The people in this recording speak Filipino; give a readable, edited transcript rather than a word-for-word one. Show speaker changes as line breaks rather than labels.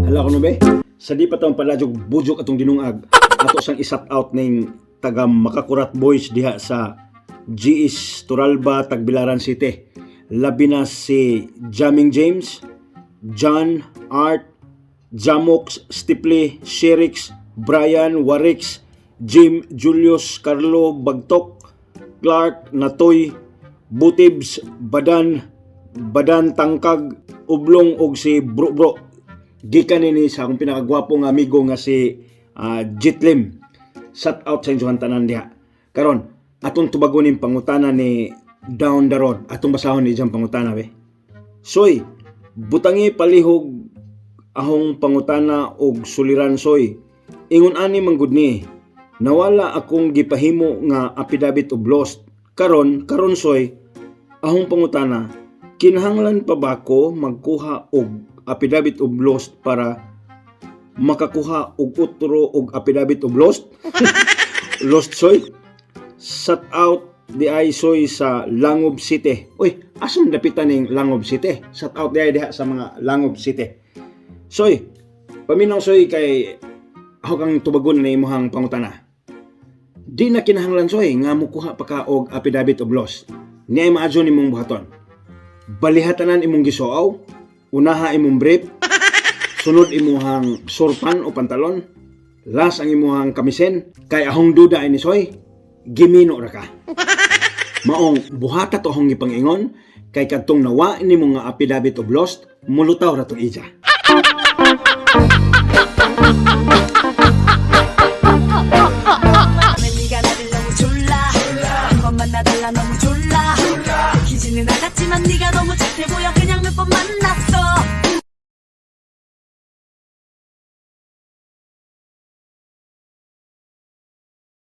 Hala ko no be? Sa di pa taong paladyog budyok atong dinungag, ato sang isat out ning taga Makakurat Boys diha sa GS Turalba, Tagbilaran City. Labi na si Jamming James, John, Art, Jamox, Stipley, Sherix, Brian, Warix, Jim, Julius, Carlo, Bagtok, Clark, Natoy, Butibs, Badan Tangkag, Ublong og si Bro. Gikan ni sa akong pinakagwapong amigo nga si Jitlim. Shout out sa inyo tanan diha. Karon, atong tubagonin pangutana ni Down the Road. Atong basahon ni diyang pangutana be. Soy, butangi palihog ahong pangutana og suliran soy. Ingon ani manggud ni, nawala akong gipahimo nga affidavit of loss. Karon soy, ahong pangutana, kinahanglan pa ba ko magkuha og affidavit of loss para makakuha og utro og affidavit of loss? Lost soy. Shout out di ay soy sa Langob City. Uy, asam dapitan ning Langob City? Shout out di ay diha sa mga Langob City. Soy, paminaw soy kay ako kang tubagon na imuhang pangutana. Di na kinahanglan soy nga mukuha pa ka og affidavit of loss. Ni ay maadyo nimong buhaton. Balihatanan imong gisuaw, unaha imong brief, sunod imuhang surpan o pantalon, last ang imuhang kamisen, kay ahong duda ini soy, gimino ra ka. Maong buhata to ahong ipangingon, kay kadtong nawa ini mga affidavit of loss, mulutaw ra to ija.